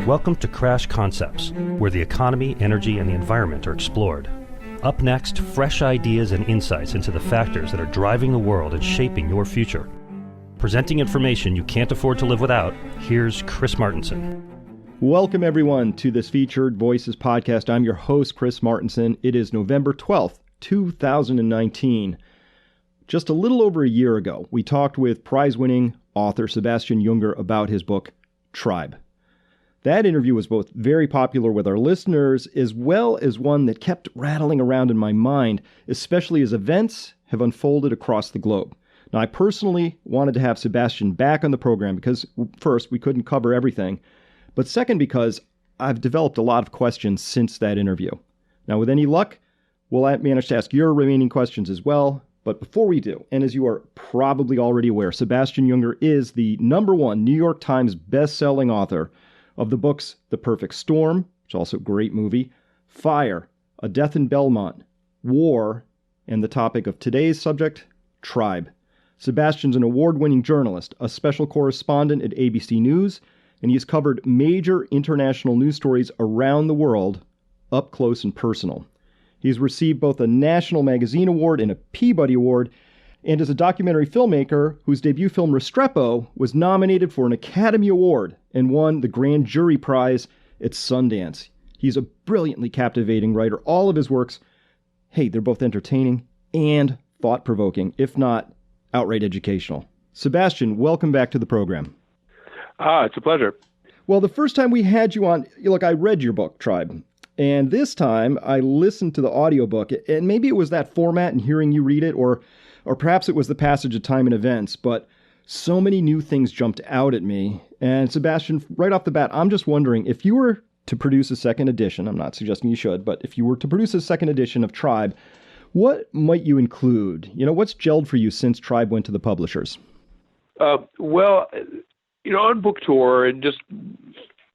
Welcome to Crash Concepts, where the economy, energy, and the environment are explored. Up next, fresh ideas and insights into the factors that are driving the world and shaping your future. Presenting information you can't afford to live without, here's Chris Martenson. Welcome, everyone, to this featured Voices podcast. I'm your host, Chris Martenson. It is November 12th, 2019. Just a little over a year ago, we talked with prize-winning author Sebastian Junger about his book, Tribe. That interview was both very popular with our listeners, as well as one that kept rattling around in my mind, especially as events have unfolded across the globe. Now, I personally wanted to have Sebastian back on the program because, first, we couldn't cover everything, but second, because I've developed a lot of questions since that interview. Now, with any luck, we'll manage to ask your remaining questions as well. But before we do, and as you are probably already aware, Sebastian Junger is the #1 New York Times best-selling author of the books The Perfect Storm, which is also a great movie, Fire, A Death in Belmont, War, and the topic of today's subject, Tribe. Sebastian's an award-winning journalist, a special correspondent at ABC News, and he has covered major international news stories around the world up close and personal. He's received both a National Magazine Award and a Peabody Award, and is a documentary filmmaker whose debut film Restrepo was nominated for an Academy Award and won the Grand Jury Prize at Sundance. He's a brilliantly captivating writer. All of his works, hey, they're both entertaining and thought-provoking, if not outright educational. Sebastian, welcome back to the program. It's a pleasure. Well, the first time we had you on, look, I read your book, Tribe. And this time I listened to the audiobook, and maybe it was that format and hearing you read it, or perhaps it was the passage of time and events, but so many new things jumped out at me. And Sebastian, right off the bat, I'm just wondering, if you were to produce a second edition, I'm not suggesting you should, but if you were to produce a second edition of Tribe, what might you include? You know, what's gelled for you since Tribe went to the publishers? On book tour and just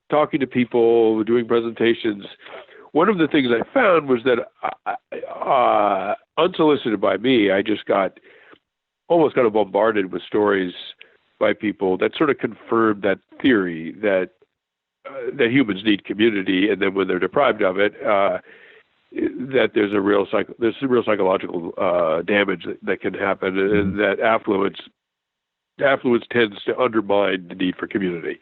talking to people, doing presentations, one of the things I found was that unsolicited by me, I just almost got bombarded with stories by people that sort of confirmed that theory that humans need community, and then when they're deprived of it, that there's a real psychological damage that can happen, and that affluence tends to undermine the need for community.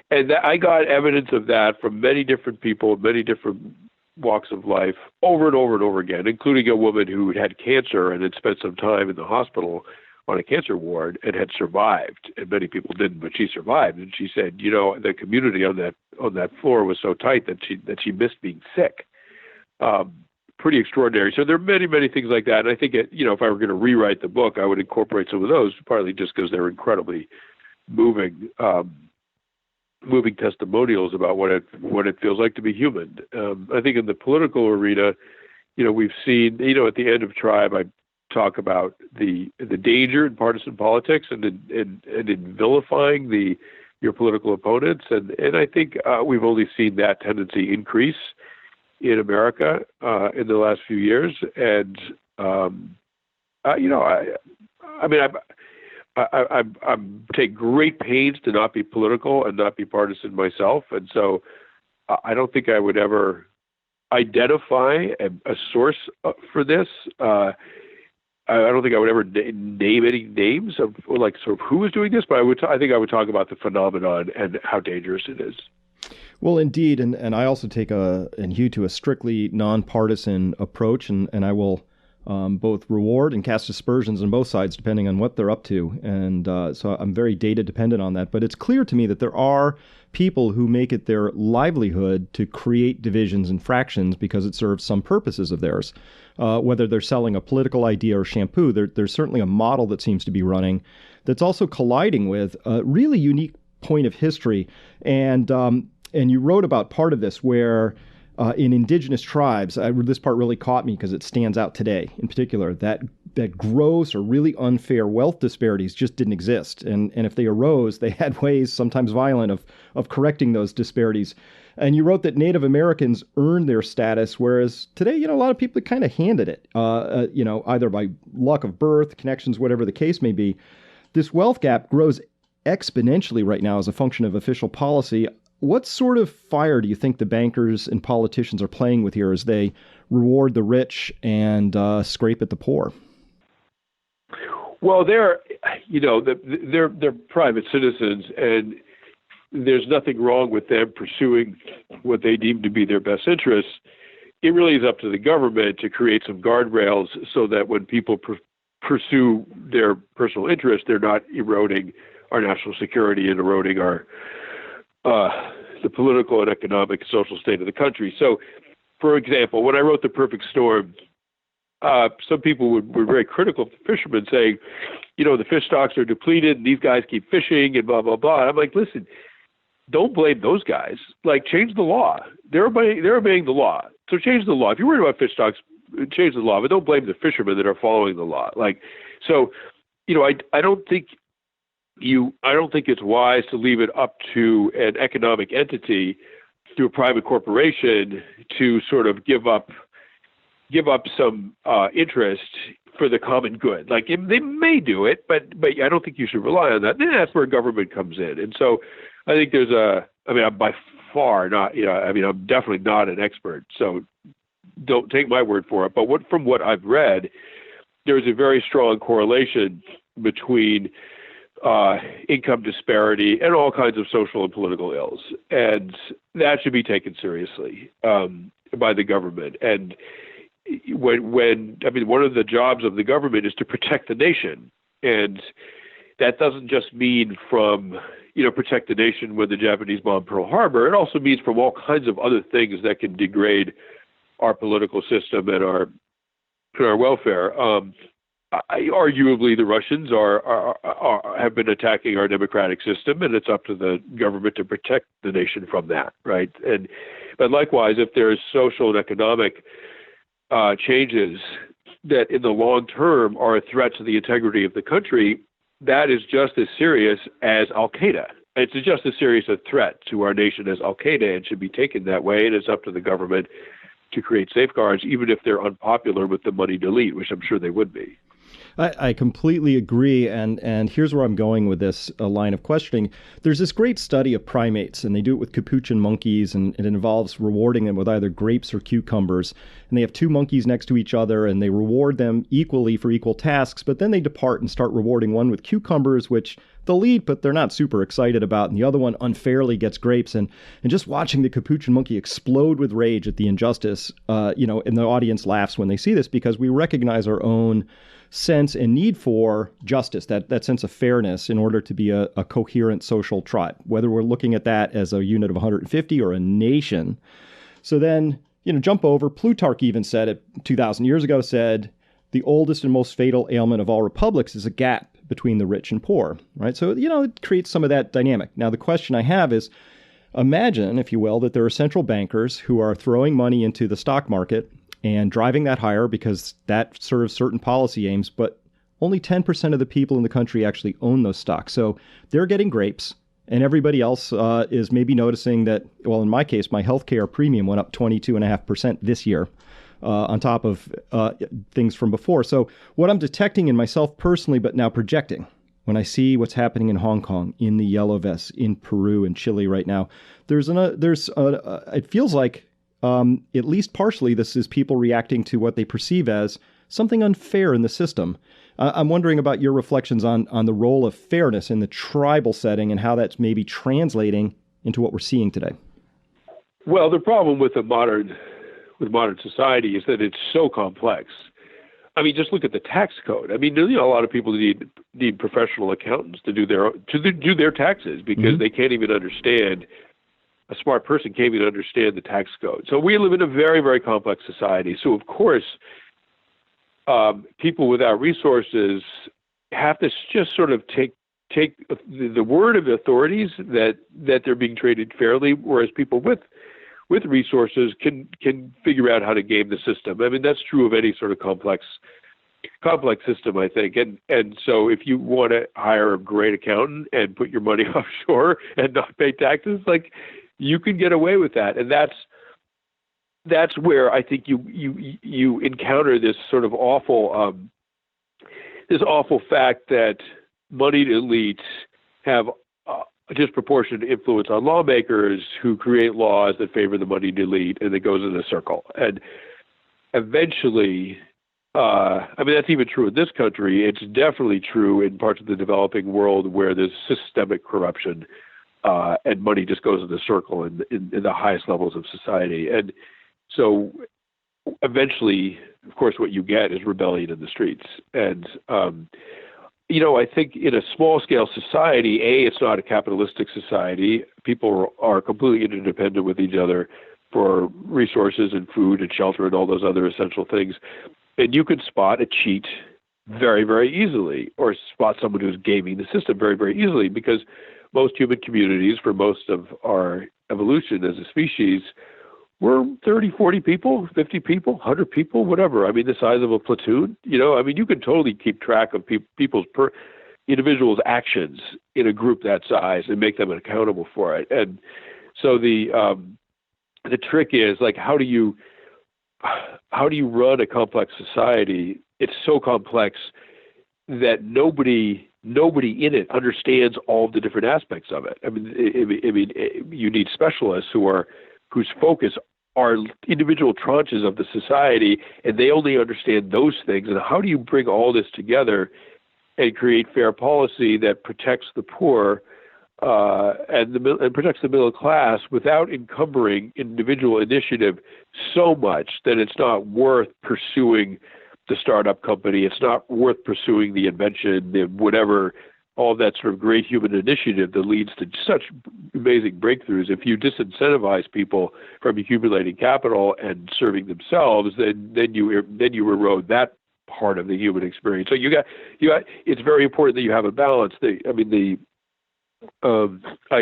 And I got evidence of that from many different people, many different walks of life, over and over and over again, including a woman who had cancer and had spent some time in the hospital on a cancer ward and had survived. And many people didn't, but she survived. And she said, the community on that floor was so tight that she missed being sick. Pretty extraordinary. So there are many, many things like that. And I think, if I were going to rewrite the book, I would incorporate some of those, partly just because they're incredibly moving testimonials about what it feels like to be human. I think in the political arena, we've seen, at the end of Tribe, I talk about the danger in partisan politics and in vilifying your political opponents. And I think we've only seen that tendency increase in America in the last few years. And, I take great pains to not be political and not be partisan myself. And so I don't think I would ever identify a source for this. I don't think I would ever name any names of who is doing this, but I think I would talk about the phenomenon and how dangerous it is. Well, indeed, and I also take and hew to a strictly nonpartisan approach, and I will both reward and cast aspersions on both sides depending on what they're up to, and so I'm very data dependent on that. But it's clear to me that there are people who make it their livelihood to create divisions and fractions because it serves some purposes of theirs. Whether they're selling a political idea or shampoo, there's certainly a model that seems to be running that's also colliding with a really unique point of history, and you wrote about part of this where in indigenous tribes, this part really caught me because it stands out today in particular, that gross or really unfair wealth disparities just didn't exist. And if they arose, they had ways, sometimes violent, of correcting those disparities. And you wrote that Native Americans earned their status, whereas today, a lot of people kind of handed it, either by luck of birth, connections, whatever the case may be. This wealth gap grows exponentially right now as a function of official policy. What sort of fire do you think the bankers and politicians are playing with here as they reward the rich and scrape at the poor? Well, they're private citizens, and there's nothing wrong with them pursuing what they deem to be their best interests. It really is up to the government to create some guardrails so that when people pursue their personal interests, they're not eroding our national security and eroding our the political and economic and social state of the country. So, for example, when I wrote The Perfect Storm, some people were very critical of the fishermen, saying, the fish stocks are depleted and these guys keep fishing and blah, blah, blah. And I'm like, listen, don't blame those guys. Like, change the law. They're obeying the law. So change the law. If you're worried about fish stocks, change the law, but don't blame the fishermen that are following the law. I don't think it's wise to leave it up to an economic entity, to a private corporation, to sort of give up some interest for the common good. Like, they may do it, but I don't think you should rely on that. Then that's where government comes in. And so I think I'm by far not, I'm definitely not an expert, so don't take my word for it. But from what I've read, there's a very strong correlation between income disparity and all kinds of social and political ills. And that should be taken seriously by the government. And one of the jobs of the government is to protect the nation. And that doesn't just mean from, protect the nation when the Japanese bombed Pearl Harbor. It also means from all kinds of other things that can degrade our political system and our welfare. Arguably, the Russians have been attacking our democratic system, and it's up to the government to protect the nation from that, right? But likewise, if there's social and economic changes that in the long term are a threat to the integrity of the country, that is just as serious as Al-Qaeda. It's just as serious a threat to our nation as Al-Qaeda and should be taken that way. And it's up to the government to create safeguards, even if they're unpopular with the moneyed elite, which I'm sure they would be. I completely agree, and here's where I'm going with this line of questioning. There's this great study of primates, and they do it with capuchin monkeys, and it involves rewarding them with either grapes or cucumbers. And they have two monkeys next to each other, and they reward them equally for equal tasks, but then they depart and start rewarding one with cucumbers, which they'll eat, but they're not super excited about, and the other one unfairly gets grapes. And just watching the capuchin monkey explode with rage at the injustice, and the audience laughs when they see this, because we recognize our own sense and need for justice, that sense of fairness in order to be a coherent social tribe, whether we're looking at that as a unit of 150 or a nation. So then, jump over, Plutarch even said it 2,000 years ago, said, the oldest and most fatal ailment of all republics is a gap between the rich and poor, right? So, it creates some of that dynamic. Now, the question I have is, imagine, if you will, that there are central bankers who are throwing money into the stock market and driving that higher because that serves certain policy aims, but only 10% of the people in the country actually own those stocks. So they're getting grapes, and everybody else is maybe noticing that, well, in my case, my healthcare premium went up 22.5% this year on top of things from before. So what I'm detecting in myself personally, but now projecting, when I see what's happening in Hong Kong, in the yellow vests, in Peru and Chile right now, it feels like at least partially, this is people reacting to what they perceive as something unfair in the system. I'm wondering about your reflections on the role of fairness in the tribal setting and how that's maybe translating into what we're seeing today. Well, the problem with modern society is that it's so complex. I mean, just look at the tax code. I mean, a lot of people need professional accountants to do their taxes because they can't even understand. A smart person can't even understand the tax code. So we live in a very, very complex society. So, of course, people without resources have to just sort of take the word of the authorities that they're being treated fairly, whereas people with resources can figure out how to game the system. I mean, that's true of any sort of complex system, I think. And so if you want to hire a great accountant and put your money offshore and not pay taxes, like, you can get away with that. And that's where I think you encounter this sort of awful fact that moneyed elites have a disproportionate influence on lawmakers who create laws that favor the moneyed elite, and it goes in a circle. And eventually, that's even true in this country. It's definitely true in parts of the developing world where there's systemic corruption, and money just goes in a circle in the highest levels of society. And so eventually, of course, what you get is rebellion in the streets. And, I think in a small-scale society, it's not a capitalistic society. People are completely interdependent with each other for resources and food and shelter and all those other essential things. And you can spot a cheat very, very easily, or spot someone who's gaming the system very, very easily, because most human communities, for most of our evolution as a species, we're 30, 40 people, 50 people, 100 people, whatever. The size of a platoon. You can totally keep track of people's individuals' actions in a group that size and make them accountable for it. And so the trick is, like, how do you run a complex society? It's so complex that nobody in it understands all the different aspects of it. You need specialists whose focus are individual tranches of the society, and they only understand those things. And how do you bring all this together and create fair policy that protects the poor and protects the middle class without encumbering individual initiative so much that it's not worth pursuing the startup company, it's not worth pursuing the invention, whatever, all that sort of great human initiative that leads to such amazing breakthroughs. If you disincentivize people from accumulating capital and serving themselves, then you erode that part of the human experience. So you got. It's very important that you have a balance. I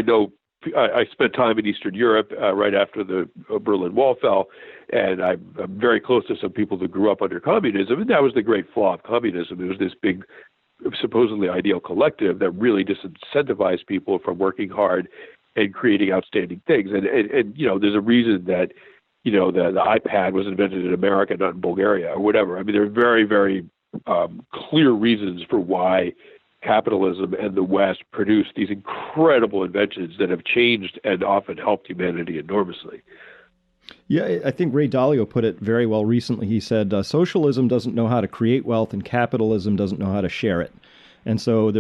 know I spent time in Eastern Europe right after the Berlin Wall fell, and I'm very close to some people that grew up under communism, and that was the great flaw of communism. It was this big, supposedly ideal collective that really disincentivized people from working hard and creating outstanding things. And there's a reason that, the iPad was invented in America, not in Bulgaria or whatever. There are very, very clear reasons for why capitalism and the West produced these incredible inventions that have changed and often helped humanity enormously. Yeah, I think Ray Dalio put it very well recently. He said, socialism doesn't know how to create wealth and capitalism doesn't know how to share it. And so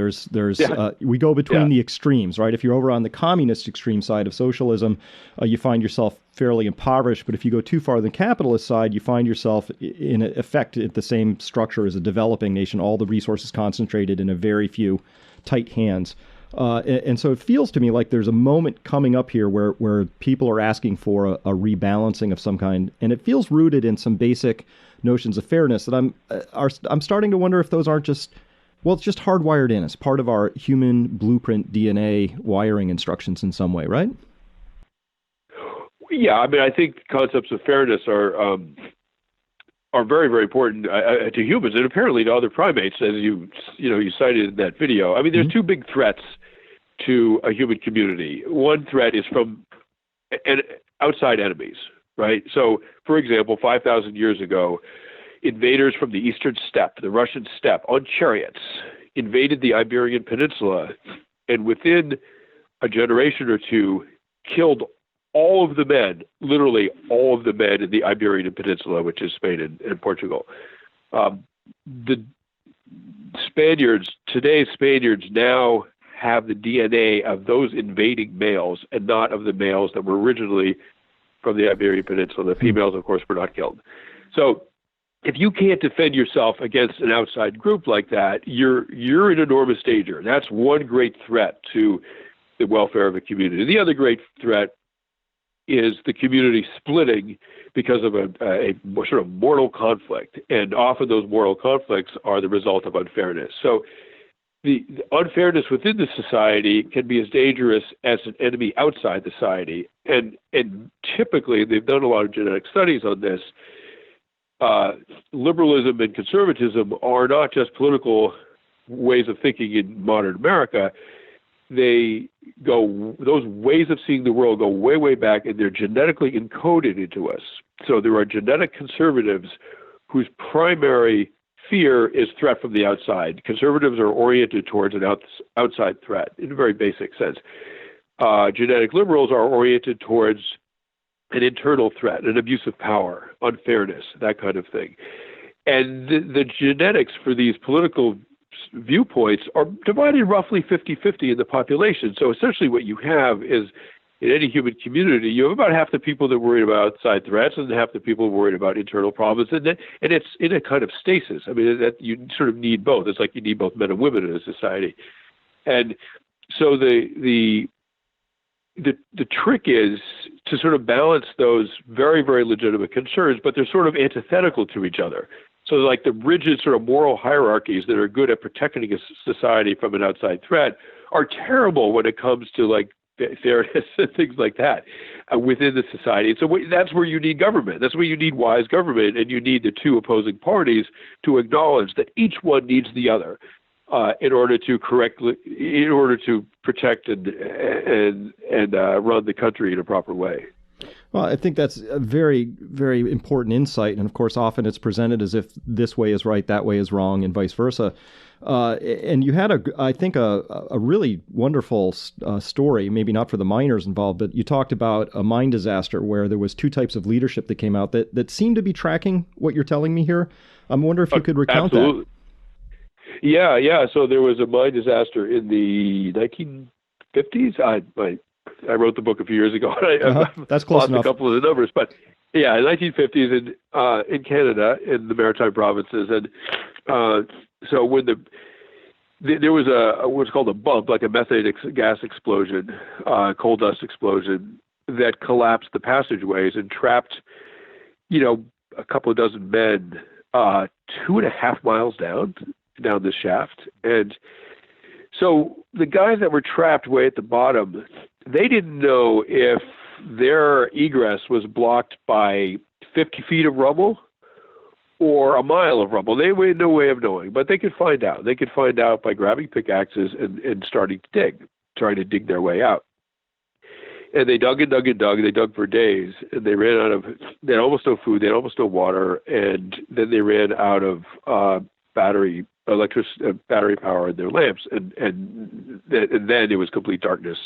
we go between the extremes, right? If you're over on the communist extreme side of socialism, you find yourself fairly impoverished. But if you go too far on the capitalist side, you find yourself in effect at the same structure as a developing nation, all the resources concentrated in a very few tight hands. And so it feels to me like there's a moment coming up here where people are asking for a rebalancing of some kind, and it feels rooted in some basic notions of fairness that I'm starting to wonder if those aren't just, it's just hardwired in as part of our human blueprint DNA wiring instructions in some way, right? Yeah, I think concepts of fairness are very, very important to humans and apparently to other primates, as you cited in that video. There's two big threats to a human community. One threat is from outside enemies, right? So, for example, 5,000 years ago, invaders from the eastern steppe, the Russian steppe, on chariots, invaded the Iberian Peninsula, and within a generation or two, killed all of the men, literally all of the men in the Iberian Peninsula, which is Spain and Portugal. The today's Spaniards now have the DNA of those invading males and not of the males that were originally from the Iberian Peninsula. The females, of course, were not killed. So if you can't defend yourself against an outside group like that, you're in enormous danger. That's one great threat to the welfare of a community. The other great threat is the community splitting because of a sort of moral conflict. And often those moral conflicts are the result of unfairness. So the unfairness within the society can be as dangerous as an enemy outside the society. And typically, they've done a lot of genetic studies on this. Liberalism and conservatism are not just political ways of thinking in modern America. Those ways of seeing the world go way, way back, and they're genetically encoded into us. So there are genetic conservatives whose primary fear is threat from the outside. Conservatives are oriented towards an outside threat in a very basic sense. Genetic liberals are oriented towards an internal threat, an abuse of power, unfairness, that kind of thing. And the genetics for these political viewpoints are divided roughly 50-50 in the population. So essentially what you have is, in any human community, you have about half the people that are worried about outside threats and half the people worried about internal problems. And it's in a kind of stasis. I mean, that you sort of need both. It's like you need both men and women in a society. And so the trick is to sort of balance those very, very legitimate concerns, but they're sort of antithetical to each other. So like the rigid sort of moral hierarchies that are good at protecting a society from an outside threat are terrible when it comes to like fairness and things like that within the society. And so that's where you need government. That's where you need wise government, and you need the two opposing parties to acknowledge that each one needs the other in order to protect and run the country in a proper way. Well, I think that's a very, very important insight. And of course, often it's presented as if this way is right, that way is wrong, and vice versa. And you had, I think, a really wonderful story, maybe not for the miners involved, but you talked about a mine disaster where there was two types of leadership that came out that seemed to be tracking what you're telling me here. I wonder if you could recount Absolutely. that. Yeah. So there was a mine disaster in the 1950s. I wrote the book a few years ago. That's close lost enough. A couple of the numbers, but yeah, in the 1950s in Canada, in the maritime provinces, and so when there was what's called a bump, like a methane gas explosion, coal dust explosion that collapsed the passageways and trapped, a couple of dozen men 2.5 miles down this shaft. And so the guys that were trapped way at the bottom, they didn't know if their egress was blocked by 50 feet of rubble or a mile of rubble. They had no way of knowing, but they could find out. They could find out by grabbing pickaxes and starting to dig, trying to dig their way out. And they dug and dug and dug. They dug for days, and they had almost no food, they had almost no water, and then they ran out of battery power in their lamps, and then it was complete darkness,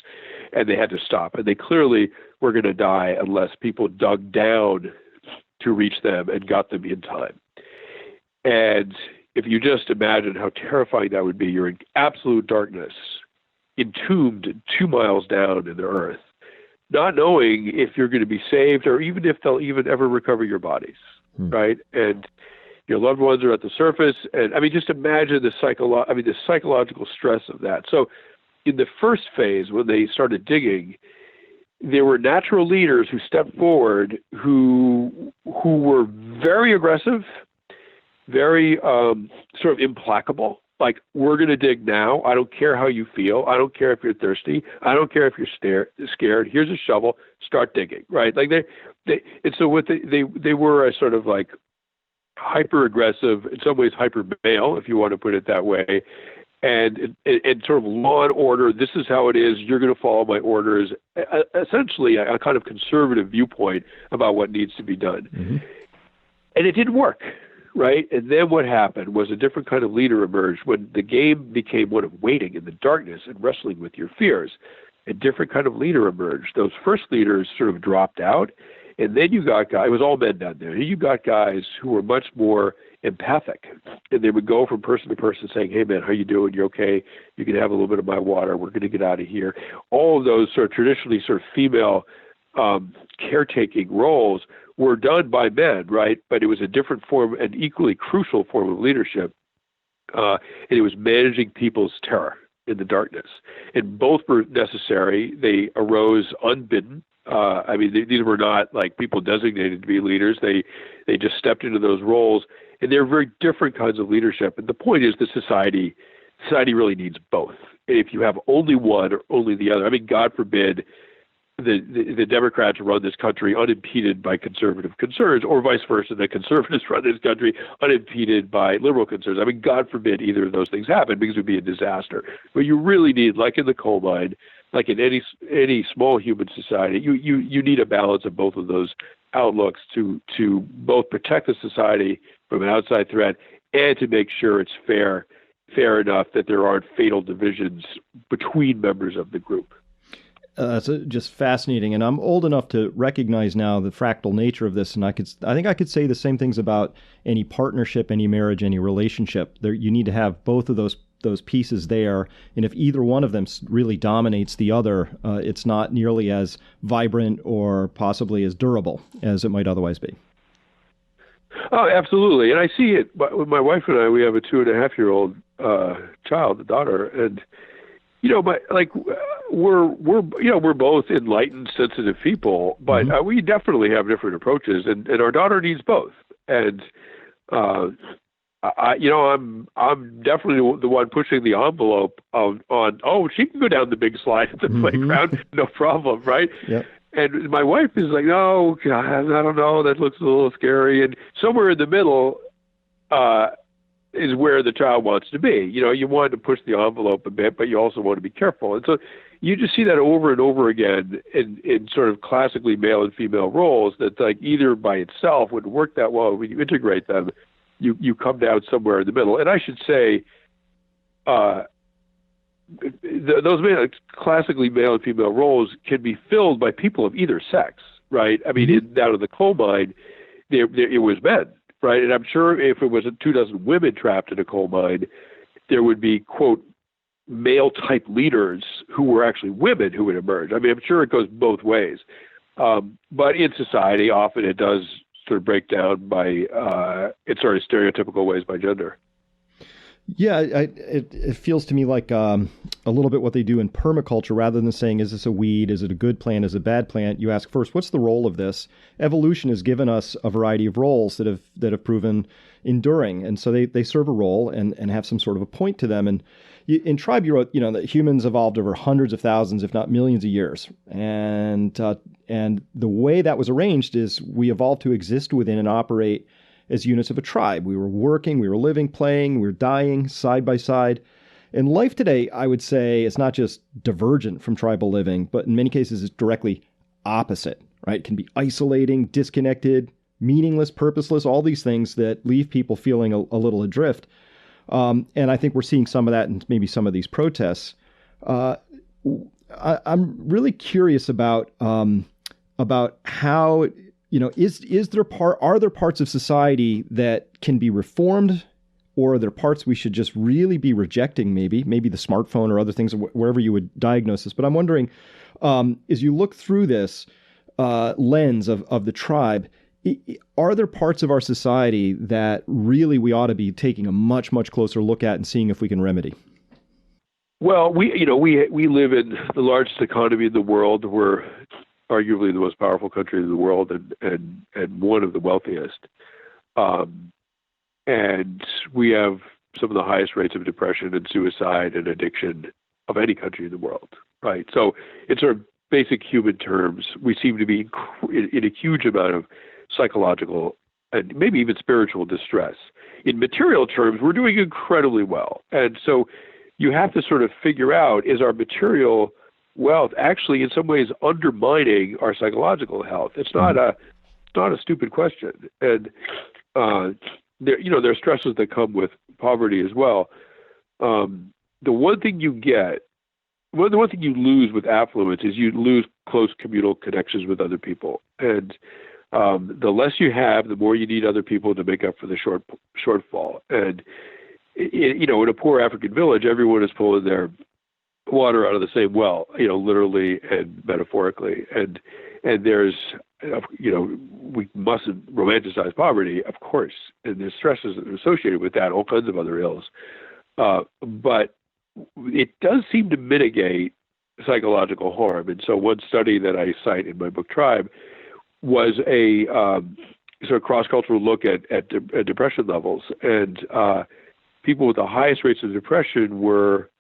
and they had to stop. And they clearly were going to die unless people dug down to reach them and got them in time. And if you just imagine how terrifying that would be, you're in absolute darkness, entombed 2 miles down in the earth, not knowing if you're going to be saved or even if they'll even ever recover your bodies, right? And your loved ones are at the surface. And I mean, just imagine the psychological stress of that. So in the first phase, when they started digging, there were natural leaders who stepped forward who were very aggressive, very sort of implacable. Like, we're going to dig now. I don't care how you feel. I don't care if you're thirsty. I don't care if you're scared. Here's a shovel. Start digging, right? Like they were a sort of like hyper aggressive, in some ways hyper male, if you want to put it that way, and sort of law and order. This is how it is. You're going to follow my orders. Essentially, a kind of conservative viewpoint about what needs to be done. Mm-hmm. And it didn't work. Right? And then what happened was a different kind of leader emerged when the game became one of waiting in the darkness and wrestling with your fears. A different kind of leader emerged. Those first leaders sort of dropped out, and then you got guys, it was all men down there, you got guys who were much more empathic, and they would go from person to person saying, hey man, how you doing? You okay? You can have a little bit of my water. We're going to get out of here. All of those sort of traditionally sort of female caretaking roles were done by men, right? But it was a different form, an equally crucial form of leadership. And it was managing people's terror in the darkness. And both were necessary. They arose unbidden. These were not like people designated to be leaders. They just stepped into those roles. And they're very different kinds of leadership. And the point is that society really needs both. And if you have only one or only the other, God forbid, the Democrats run this country unimpeded by conservative concerns, or vice versa, the conservatives run this country unimpeded by liberal concerns. God forbid either of those things happen, because it would be a disaster. But you really need, like in the coal mine, like in any small human society, you need a balance of both of those outlooks to both protect the society from an outside threat and to make sure it's fair enough that there aren't fatal divisions between members of the group. That's just fascinating, and I'm old enough to recognize now the fractal nature of this, and I think I could say the same things about any partnership, any marriage, any relationship. There, you need to have both of those pieces there, and if either one of them really dominates the other, it's not nearly as vibrant or possibly as durable as it might otherwise be. Oh, absolutely, and I see it. With my wife and I, we have a 2.5-year-old child, a daughter, and we're both enlightened, sensitive people, but we definitely have different approaches, and our daughter needs both. And I'm definitely the one pushing the envelope on. Oh, she can go down the big slide at the playground, no problem, right? Yep. And my wife is like, no, God, I don't know, that looks a little scary. And somewhere in the middle is where the child wants to be. You want to push the envelope a bit, but you also want to be careful. And so you just see that over and over again in sort of classically male and female roles that like either by itself wouldn't work that well. When you integrate them, you come down somewhere in the middle. And I should say, those classically male and female roles can be filled by people of either sex, right? I mean, down in the coal mine, it was men, right? And I'm sure if it was 24 women trapped in a coal mine, there would be, quote, male-type leaders who were actually women who would emerge. I mean, I'm sure it goes both ways. But in society, often it does sort of break down by, in sort of stereotypical ways by gender. Yeah, it feels to me like a little bit what they do in permaculture. Rather than saying, is this a weed, is it a good plant, is it a bad plant, you ask first, what's the role of this? Evolution has given us a variety of roles that have proven enduring, and so they serve a role and have some sort of a point to them. And in Tribe, you wrote, that humans evolved over hundreds of thousands, if not millions of years, and the way that was arranged is we evolved to exist within and operate as units of a tribe. We were working, we were living, playing, we were dying side by side. And life today, I would say, is not just divergent from tribal living, but in many cases it's directly opposite, right? It can be isolating, disconnected, meaningless, purposeless, all these things that leave people feeling a little adrift. And I think we're seeing some of that in maybe some of these protests. I'm really curious about how, are there parts of society that can be reformed, or are there parts we should just really be rejecting? Maybe the smartphone or other things, wherever you would diagnose this. But I'm wondering, as you look through this lens of the tribe, are there parts of our society that really we ought to be taking a much, much closer look at and seeing if we can remedy? Well, we live in the largest economy in the world. We're arguably the most powerful country in the world and one of the wealthiest. And we have some of the highest rates of depression and suicide and addiction of any country in the world, right? So in sort of basic human terms, we seem to be in a huge amount of psychological and maybe even spiritual distress. In material terms, we're doing incredibly well. And so you have to sort of figure out, is our material wealth actually in some ways undermining our psychological health? It's not a stupid question. And there are stresses that come with poverty as well. The one thing you lose with affluence is you lose close communal connections with other people. And the less you have, the more you need other people to make up for the shortfall. And in a poor African village, everyone is pulling their water out of the same well, literally and metaphorically. And there's, we mustn't romanticize poverty, of course, and there's stresses that are associated with that, all kinds of other ills. But it does seem to mitigate psychological harm. And so one study that I cite in my book, Tribe, was a sort of cross-cultural look at depression levels. And people with the highest rates of depression were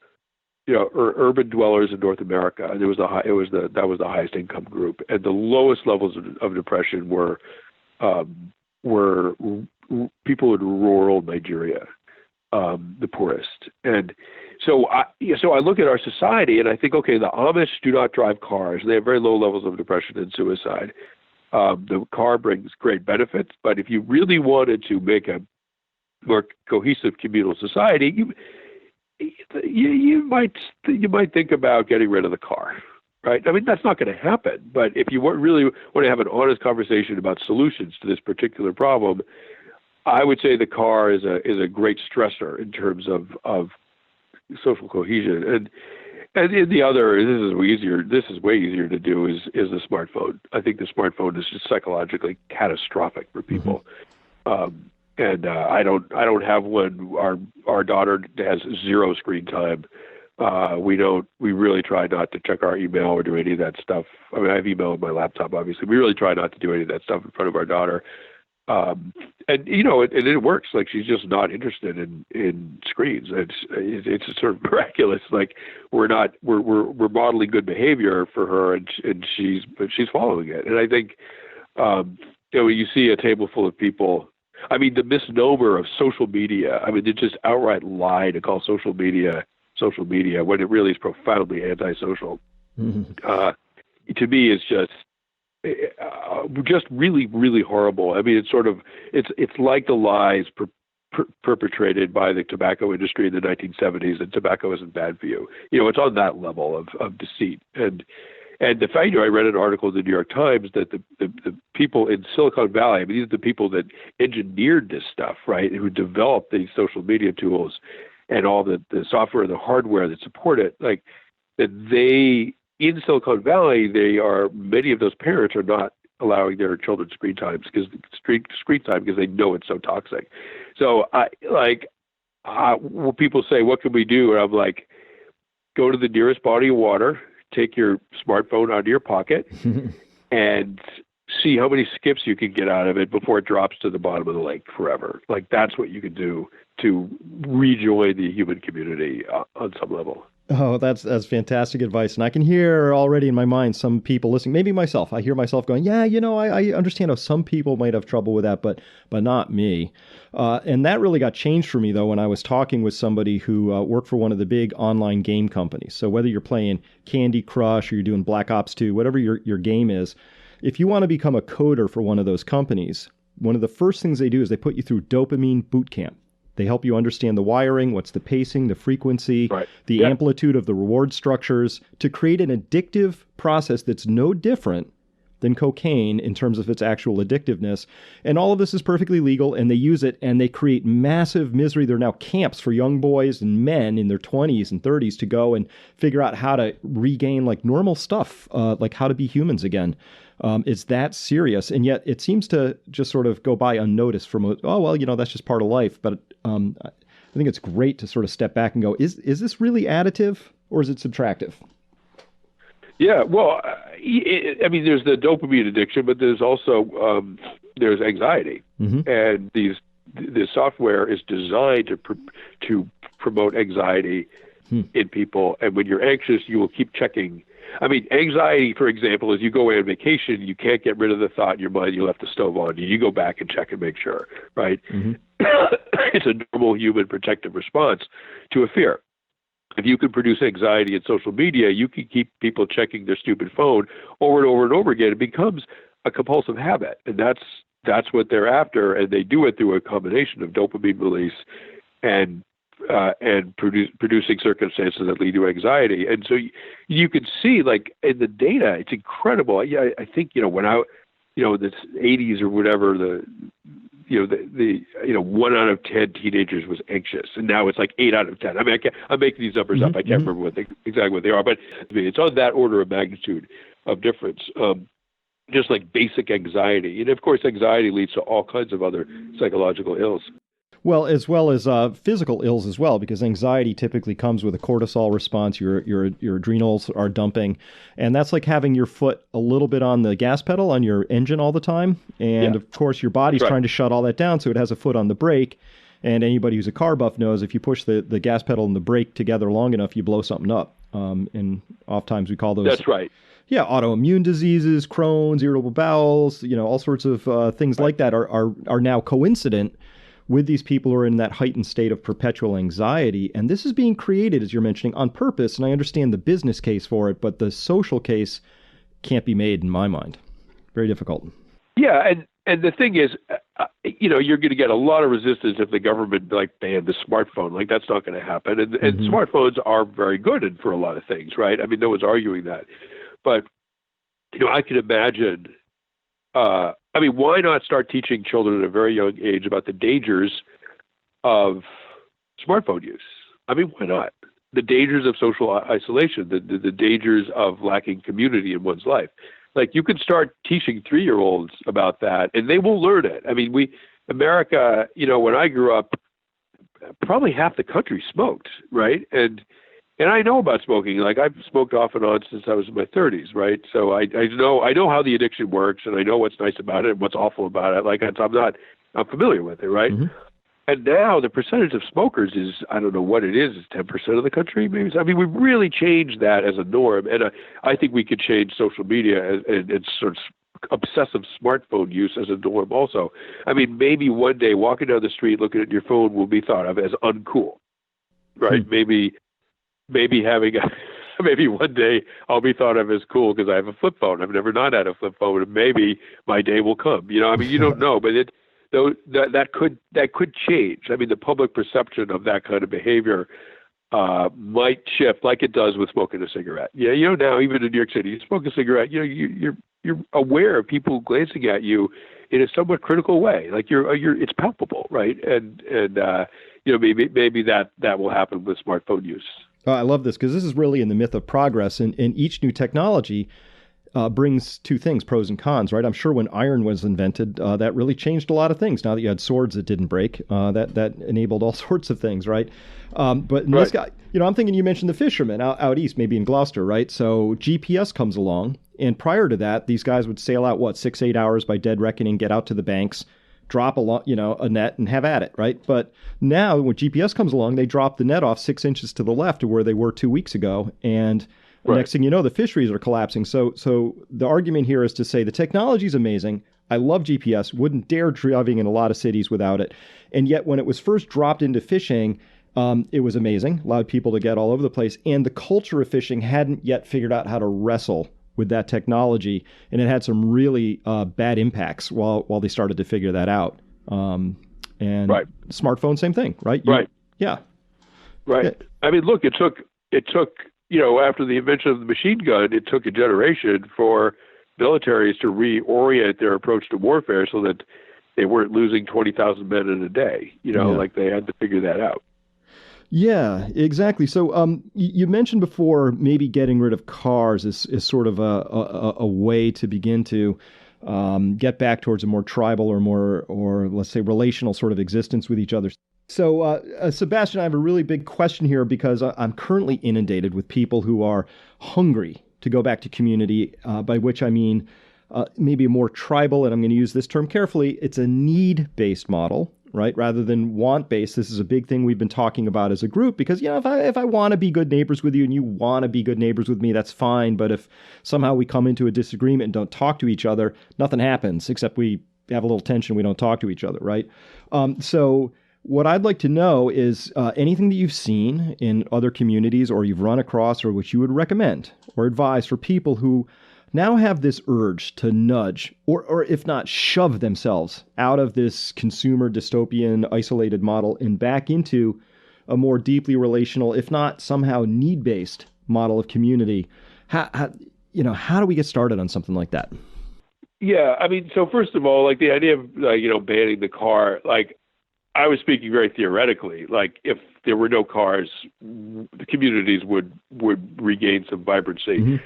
urban dwellers in North America. And that was the highest income group. And the lowest levels of depression were people in rural Nigeria, the poorest. And so I look at our society and I think, okay, the Amish do not drive cars. They have very low levels of depression and suicide. The car brings great benefits, but if you really wanted to make a more cohesive communal society, you might think about getting rid of the car, right? I mean, that's not going to happen. But if you really want to have an honest conversation about solutions to this particular problem, I would say the car is a great stressor in terms of social cohesion. And in the other, this is way easier to do is the smartphone. I think the smartphone is just psychologically catastrophic for people. And I don't have one. Our daughter has zero screen time. We really try not to check our email or do any of that stuff. I mean, I have email on my laptop, obviously. We really try not to do any of that stuff in front of our daughter. And it works. Like, she's just not interested in screens. It's sort of miraculous. Like, we're modeling good behavior for her, and she's following it. And I think when you see a table full of people, I mean, the misnomer of social media. I mean, they just outright lie to call social media when it really is profoundly antisocial. To me, it's just really, really horrible. I mean, it's like the lies perpetrated by the tobacco industry in the 1970s, that tobacco isn't bad for you. It's on that level of deceit. And the fact, I read an article in the New York Times that the people in Silicon Valley, I mean, these are the people that engineered this stuff, right, who developed these social media tools and all the software and the hardware that support it, like, that in Silicon Valley, many of those parents are not allowing their children screen time because they know it's so toxic. So when people say, what can we do? And I'm like, go to the nearest body of water, take your smartphone out of your pocket, and see how many skips you can get out of it before it drops to the bottom of the lake forever. Like, that's what you can do to rejoin the human community on some level. Oh, that's fantastic advice. And I can hear already in my mind some people listening, maybe myself. I hear myself going, yeah, I understand how some people might have trouble with that, but not me. And that really got changed for me, though, when I was talking with somebody who worked for one of the big online game companies. So whether you're playing Candy Crush or you're doing Black Ops 2, whatever your game is, if you want to become a coder for one of those companies, one of the first things they do is they put you through dopamine boot camp. They help you understand the wiring, what's the pacing, the frequency, the amplitude of the reward structures, to create an addictive process that's no different than cocaine in terms of its actual addictiveness. And all of this is perfectly legal, and they use it, and they create massive misery. There are now camps for young boys and men in their 20s and 30s to go and figure out how to regain like normal stuff, like how to be humans again. It's that serious, and yet it seems to just sort of go by unnoticed from, that's just part of life. But I think it's great to sort of step back and go, is this really additive or is it subtractive? Yeah, well, there's the dopamine addiction, but there's also there's anxiety, and the software is designed to promote anxiety in people. And when you're anxious, you will keep checking. I mean, anxiety, for example, is you go away on vacation, you can't get rid of the thought in your mind, you left the stove on, you go back and check and make sure, right? It's a normal human protective response to a fear. If you can produce anxiety in social media, you can keep people checking their stupid phone over and over and over again. It becomes a compulsive habit, and that's what they're after, and they do it through a combination of dopamine release and producing circumstances that lead to anxiety. And so you can see, like, in the data, it's incredible. Yeah, I think, when the 80s or whatever, the 1 out of 10 teenagers was anxious, and now it's like 8 out of 10. I mean, I'm making these numbers up. I can't remember exactly what they are, but it's on that order of magnitude of difference. Just like basic anxiety, and of course, anxiety leads to all kinds of other psychological ills. Well as physical ills as well, because anxiety typically comes with a cortisol response. Your adrenals are dumping, and that's like having your foot a little bit on the gas pedal on your engine all the time. And of course, your body's trying to shut all that down, so it has a foot on the brake. And anybody who's a car buff knows if you push the gas pedal and the brake together long enough, you blow something up. And oftentimes we call those. That's right. Yeah, autoimmune diseases, Crohn's, irritable bowels, all sorts of things like that are now coincident with these people who are in that heightened state of perpetual anxiety. And this is being created, as you're mentioning, on purpose. And I understand the business case for it, but the social case can't be made in my mind. Very difficult. Yeah, and the thing is, you're going to get a lot of resistance if the government like banned the smartphone. Like that's not going to happen. And smartphones are very good for a lot of things, right? I mean, no one's arguing that. But, I can imagine, why not start teaching children at a very young age about the dangers of smartphone use? I mean, why not? The dangers of social isolation, the dangers of lacking community in one's life. Like you could start teaching 3-year-olds about that and they will learn it. I mean, America, when I grew up, probably half the country smoked, right? And I know about smoking. Like I've smoked off and on since I was in my 30s, right? So I know how the addiction works and I know what's nice about it and what's awful about it. Like I'm familiar with it, right? Mm-hmm. And now the percentage of smokers is, I don't know what it is 10% of the country, maybe. I mean, we've really changed that as a norm. And I think we could change social media and sort of obsessive smartphone use as a norm also. I mean, maybe one day walking down the street looking at your phone will be thought of as uncool, right? Maybe having maybe one day I'll be thought of as cool because I have a flip phone. I've never not had a flip phone, and maybe my day will come. You don't know, but that could change. I mean, the public perception of that kind of behavior might shift, like it does with smoking a cigarette. Yeah, now even in New York City, you smoke a cigarette. You're aware of people glancing at you in a somewhat critical way. Like it's palpable, right? And maybe that will happen with smartphone use. Oh, I love this because this is really in the myth of progress, and each new technology brings two things, pros and cons, right? I'm sure when iron was invented, that really changed a lot of things. Now that you had swords that didn't break, that enabled all sorts of things, right? But in this guy, I'm thinking you mentioned the fishermen out east, maybe in Gloucester, right? So GPS comes along, and prior to that, these guys would sail out, 6-8 hours by dead reckoning, get out to the banks, drop a net and have at it, right? But now when GPS comes along, they drop the net off 6 inches to the left of where they were 2 weeks ago, and next thing you know, the fisheries are collapsing. So the argument here is to say the technology is amazing. I love GPS, wouldn't dare driving in a lot of cities without it. And yet when it was first dropped into fishing, it was amazing, allowed people to get all over the place. And the culture of fishing hadn't yet figured out how to wrestle with that technology. And it had some really bad impacts while they started to figure that out. And smartphone, same thing, right? Yeah. Right. Yeah. I mean, look, it took after the invention of the machine gun, it took a generation for militaries to reorient their approach to warfare so that they weren't losing 20,000 men in a day. Like they had to figure that out. Yeah, exactly. So you mentioned before maybe getting rid of cars is sort of a way to begin to get back towards a more tribal or let's say relational sort of existence with each other. So, Sebastian, I have a really big question here because I'm currently inundated with people who are hungry to go back to community, by which I mean maybe a more tribal, and I'm going to use this term carefully, it's a need-based model, right? Rather than want-based. This is a big thing we've been talking about as a group because, if I want to be good neighbors with you and you want to be good neighbors with me, that's fine. But if somehow we come into a disagreement and don't talk to each other, nothing happens except we have a little tension. We don't talk to each other, right? So what I'd like to know is anything that you've seen in other communities or you've run across or which you would recommend or advise for people who now have this urge to nudge or if not shove themselves out of this consumer dystopian isolated model and back into a more deeply relational, if not somehow need-based model of community. How do we get started on something like that? Yeah, I mean, so first of all, like the idea of banning the car, like I was speaking very theoretically. Like if there were no cars, the communities would regain some vibrancy.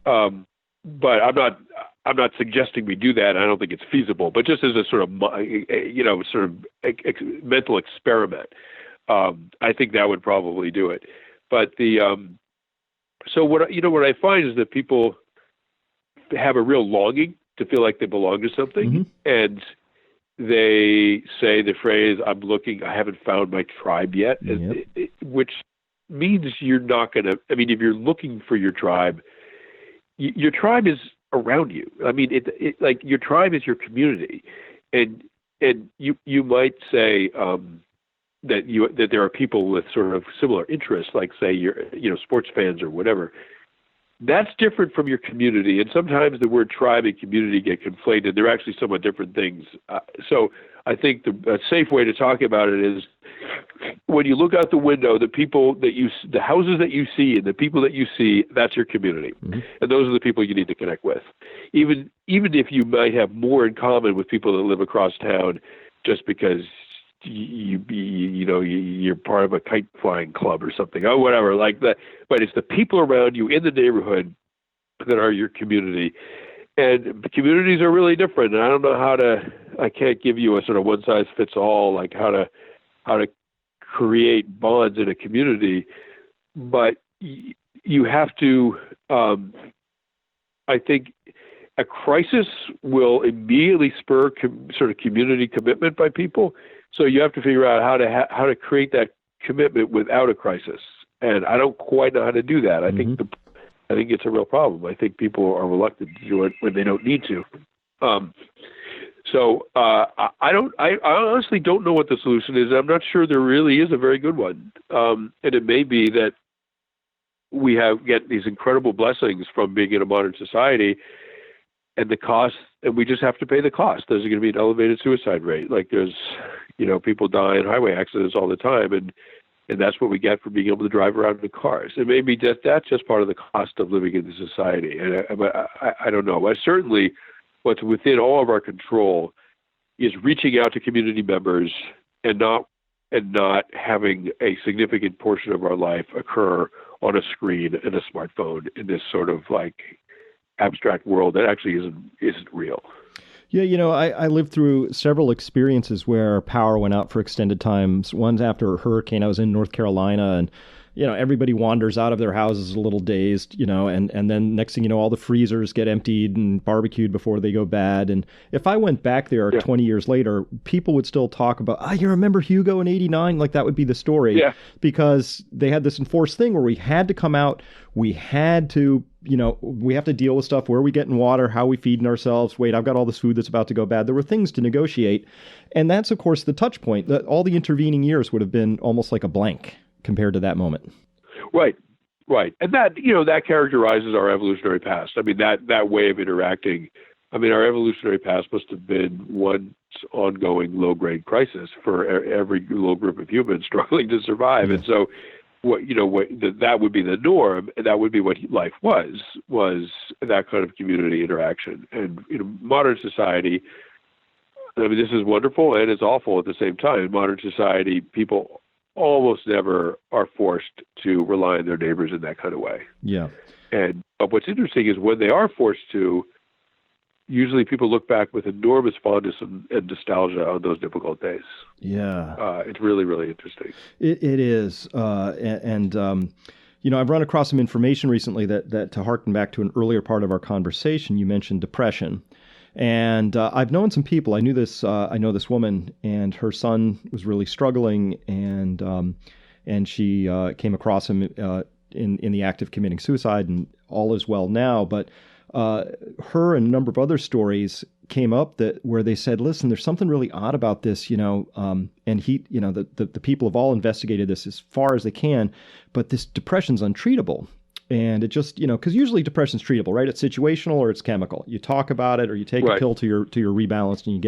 Mm-hmm. But I'm not suggesting we do that. I don't think it's feasible. But just as a sort of mental experiment, I think that would probably do it. But so what I find is that people have a real longing to feel like they belong to something, mm-hmm. and they say the phrase, I haven't found my tribe yet, yep. Which means you're not going to, if you're looking for your tribe, your tribe is around you. I mean, like your tribe is your community. And you might say that there are people with sort of similar interests, like say you're, sports fans or whatever. That's different from your community. And sometimes the word tribe and community get conflated. They're actually somewhat different things. So I think a safe way to talk about it is when you look out the window, the houses that you see and the people that you see, that's your community. Mm-hmm. And those are the people you need to connect with. Even if you might have more in common with people that live across town just because you're part of a kite flying club or something, or whatever like that. But it's the people around you in the neighborhood that are your community. And the communities are really different. And I don't know I can't give you a sort of one size fits all, like how to create bonds in a community, but you have to, I think a crisis will immediately spur sort of community commitment by people. So you have to figure out how to create that commitment without a crisis. And I don't quite know how to do that. I think it's a real problem. I think people are reluctant to do it when they don't need to. I honestly don't know what the solution is. I'm not sure there really is a very good one. And it may be that we get these incredible blessings from being in a modern society, and the cost, and we just have to pay the cost. There's going to be an elevated suicide rate. Like there's, people die in highway accidents all the time, and that's what we get for being able to drive around in cars. And maybe that's just part of the cost of living in this society. And I don't know. But certainly, what's within all of our control is reaching out to community members and not having a significant portion of our life occur on a screen and a smartphone in this sort of like abstract world that actually isn't real. Yeah, I lived through several experiences where power went out for extended times. One's after a hurricane. I was in North Carolina, and everybody wanders out of their houses a little dazed, and then next thing you know, all the freezers get emptied and barbecued before they go bad. And if I went back there 20 years later, people would still talk about, you remember Hugo in '89? Like that would be the story. Yeah. Because they had this enforced thing where we had to come out, we had to, we have to deal with stuff. Where are we getting water? How are we feeding ourselves? Wait, I've got all this food that's about to go bad. There were things to negotiate. And that's, of course, the touch point. That all the intervening years would have been almost like a blank compared to that moment. Right. And that characterizes our evolutionary past. I mean, that way of interacting, our evolutionary past must have been one ongoing low-grade crisis for every little group of humans struggling to survive. Yeah. And so that would be the norm, and that would be what life was that kind of community interaction. And modern society, this is wonderful and it's awful at the same time. In modern society, people almost never are forced to rely on their neighbors in that kind of way. Yeah. But what's interesting is when they are forced to, usually people look back with enormous fondness and nostalgia on those difficult days. Yeah. It's really, really interesting. It is. I've run across some information recently that to harken back to an earlier part of our conversation, you mentioned depression. And I've known some people. I know this woman, and her son was really struggling, and she came across him in the act of committing suicide, and all is well now. But her and a number of other stories came up where they said, "Listen, there's something really odd about this, and the people have all investigated this as far as they can, but this depression's untreatable." And it just, because usually depression's treatable, right? It's situational or it's chemical. You talk about it or you take a pill to your rebalance and you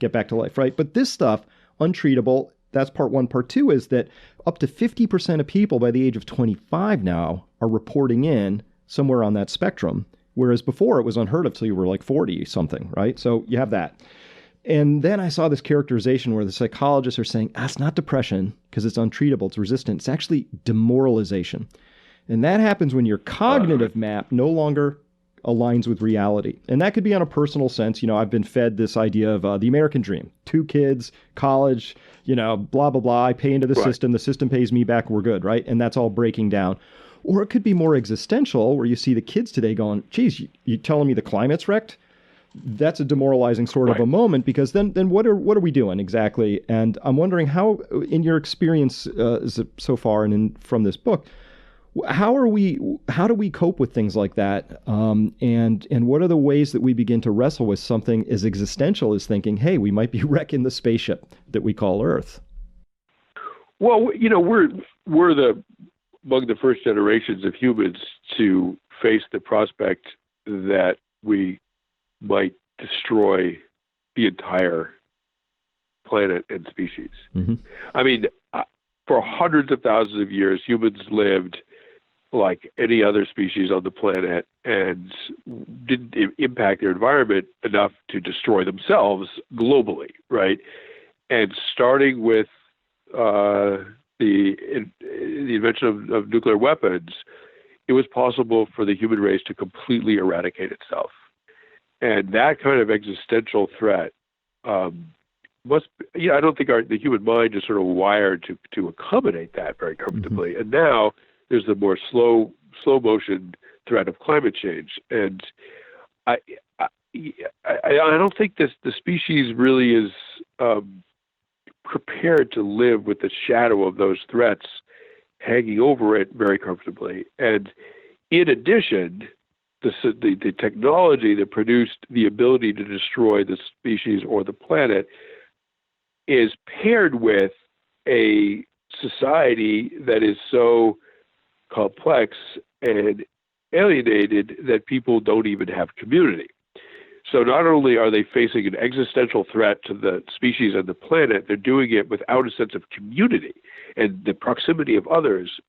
get back to life, right? But this stuff, untreatable, that's part one. Part two is that up to 50% of people by the age of 25 now are reporting in somewhere on that spectrum, whereas before it was unheard of till you were like 40 something, right? So you have that. And then I saw this characterization where the psychologists are saying, it's not depression because it's untreatable, it's resistant. It's actually demoralization. And that happens when your cognitive map no longer aligns with reality. And that could be on a personal sense. I've been fed this idea of the American dream. 2 kids, college, blah, blah, blah. I pay into the system. The system pays me back. We're good, right? And that's all breaking down. Or it could be more existential, where you see the kids today going, geez, you telling me the climate's wrecked? That's a demoralizing sort of a moment, because then what are we doing exactly? And I'm wondering how, in your experience so far and from this book, how do we cope with things like that? And what are the ways that we begin to wrestle with something as existential as thinking, hey, we might be wrecking the spaceship that we call Earth? Well, we're among the first generations of humans to face the prospect that we might destroy the entire planet and species. Mm-hmm. I mean, for hundreds of thousands of years, humans lived like any other species on the planet and didn't impact their environment enough to destroy themselves globally, right? And starting with the invention of nuclear weapons, it was possible for the human race to completely eradicate itself. And that kind of existential threat I don't think the human mind is sort of wired to accommodate that very comfortably. Mm-hmm. And now there's the more slow motion threat of climate change. And I don't think the species really is prepared to live with the shadow of those threats hanging over it very comfortably. And in addition, the technology that produced the ability to destroy the species or the planet is paired with a society that is so complex and alienated that people don't even have community. So not only are they facing an existential threat to the species and the planet, they're doing it without a sense of community. And the proximity of others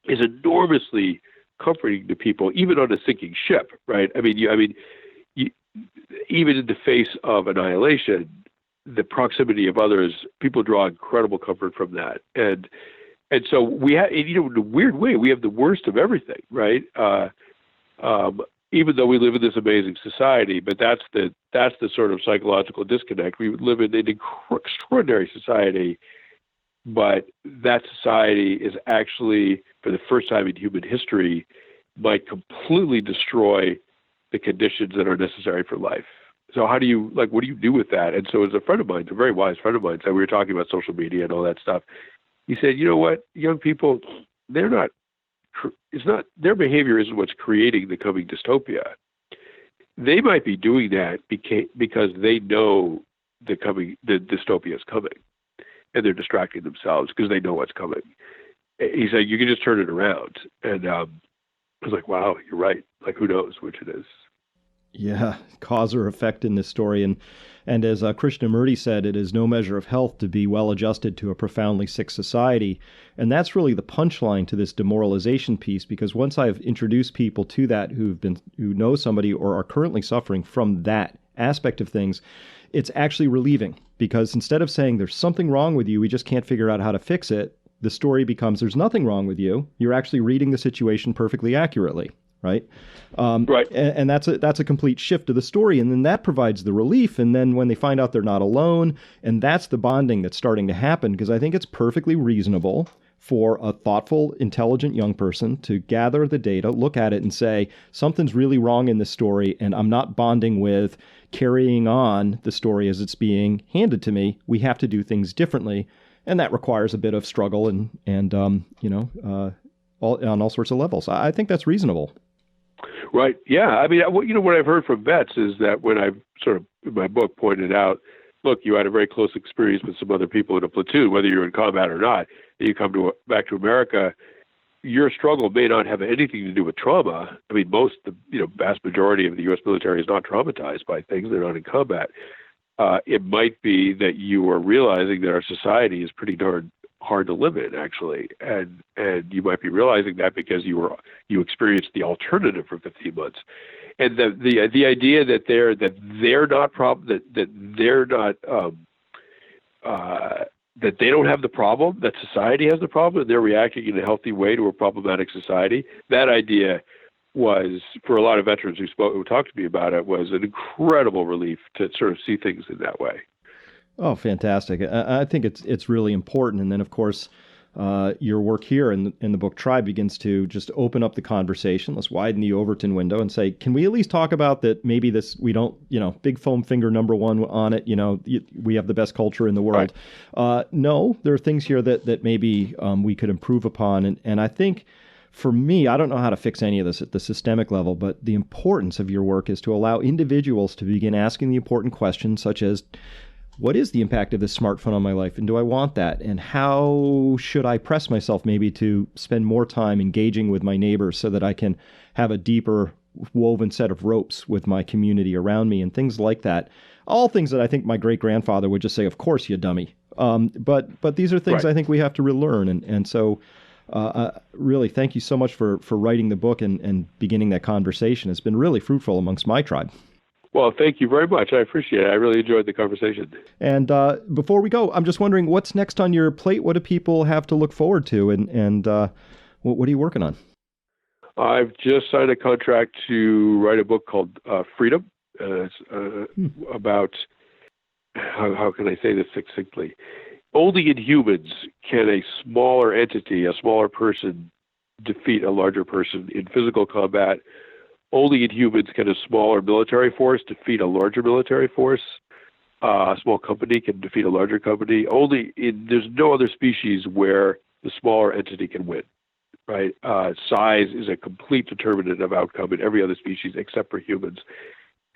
is enormously comforting to people, even on a sinking ship, right? I mean, even in the face of annihilation, the proximity of others, people draw incredible comfort from that. And so we have, in a weird way, we have the worst of everything, right? Even though we live in this amazing society, but that's the sort of psychological disconnect. We live in an extraordinary society, but that society is actually, for the first time in human history, might completely destroy the conditions that are necessary for life. So what do you do with that? And so as a friend of mine, a very wise friend of mine, said, we were talking about social media and all that stuff. He said, you know what, young people, their behavior isn't what's creating the coming dystopia. They might be doing that because they know the dystopia is coming, and they're distracting themselves because they know what's coming. He said, you can just turn it around. And I was like, wow, you're right. Like, who knows which it is? Yeah, cause or effect in this story. And as Krishnamurti said, it is no measure of health to be well adjusted to a profoundly sick society. And that's really the punchline to this demoralization piece, because once I've introduced people to that who know somebody or are currently suffering from that aspect of things, it's actually relieving, because instead of saying there's something wrong with you, we just can't figure out how to fix it, the story becomes there's nothing wrong with you. You're actually reading the situation perfectly accurately. Right. Right. And that's a complete shift of the story. And then that provides the relief. And then when they find out they're not alone, and that's the bonding that's starting to happen, because I think it's perfectly reasonable for a thoughtful, intelligent young person to gather the data, look at it and say, something's really wrong in this story, and I'm not bonding with carrying on the story as it's being handed to me. We have to do things differently. And that requires a bit of struggle and on all sorts of levels. I think that's reasonable. Right. Yeah. I mean, what I've heard from vets is that when I've sort of, in my book, pointed out, look, you had a very close experience with some other people in a platoon, whether you're in combat or not, and you come back to America, your struggle may not have anything to do with trauma. I mean, vast majority of the U.S. military is not traumatized by things. They're not in combat. It might be that you are realizing that our society is pretty darn hard to live in, actually, and you might be realizing that because you experienced the alternative for 15 months, and the idea that they're that they don't have the problem, that society has the problem, and they're reacting in a healthy way to a problematic society. That idea was, for a lot of veterans who talked to me about it, was an incredible relief to sort of see things in that way. Oh, fantastic. I think it's really important. And then, of course, your work here in the book Tribe begins to just open up the conversation. Let's widen the Overton window and say, can we at least talk about that? Maybe this, we don't, big foam finger number one on it. We have the best culture in the world. Right. No, there are things here that maybe we could improve upon. And I think for me, I don't know how to fix any of this at the systemic level, but the importance of your work is to allow individuals to begin asking the important questions such as, what is the impact of this smartphone on my life, and do I want that? And how should I press myself maybe to spend more time engaging with my neighbors so that I can have a deeper woven set of ropes with my community around me and things like that? All things that I think my great-grandfather would just say, of course, you dummy. But these are things I think we have to relearn. And so really, thank you so much for writing the book and beginning that conversation. It's been really fruitful amongst my tribe. Well, thank you very much. I appreciate it. I really enjoyed the conversation. And before we go, I'm just wondering, what's next on your plate? What do people have to look forward to? And what are you working on? I've just signed a contract to write a book called Freedom. It's about, how can I say this succinctly? Only in humans can a smaller entity, a smaller person, defeat a larger person in physical combat. Only in humans can a smaller military force defeat a larger military force. A small company can defeat a larger company. There's no other species where the smaller entity can win, right? Size is a complete determinant of outcome in every other species except for humans.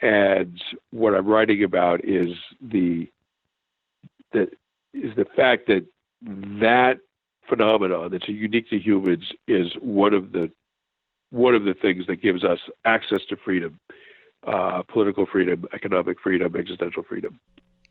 And what I'm writing about is the fact that phenomenon that's unique to humans is one of the things that gives us access to freedom, political freedom, economic freedom, existential freedom.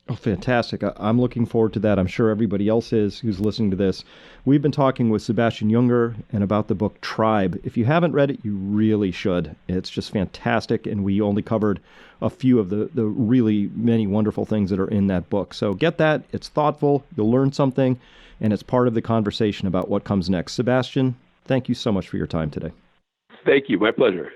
Oh, fantastic. I'm looking forward to that. I'm sure everybody else is who's listening to this. We've been talking with Sebastian Junger and about the book Tribe. If you haven't read it, you really should. It's just fantastic, and we only covered a few of the really many wonderful things that are in that book. So get that. It's thoughtful. You'll learn something, and it's part of the conversation about what comes next. Sebastian, thank you so much for your time today. Thank you. My pleasure.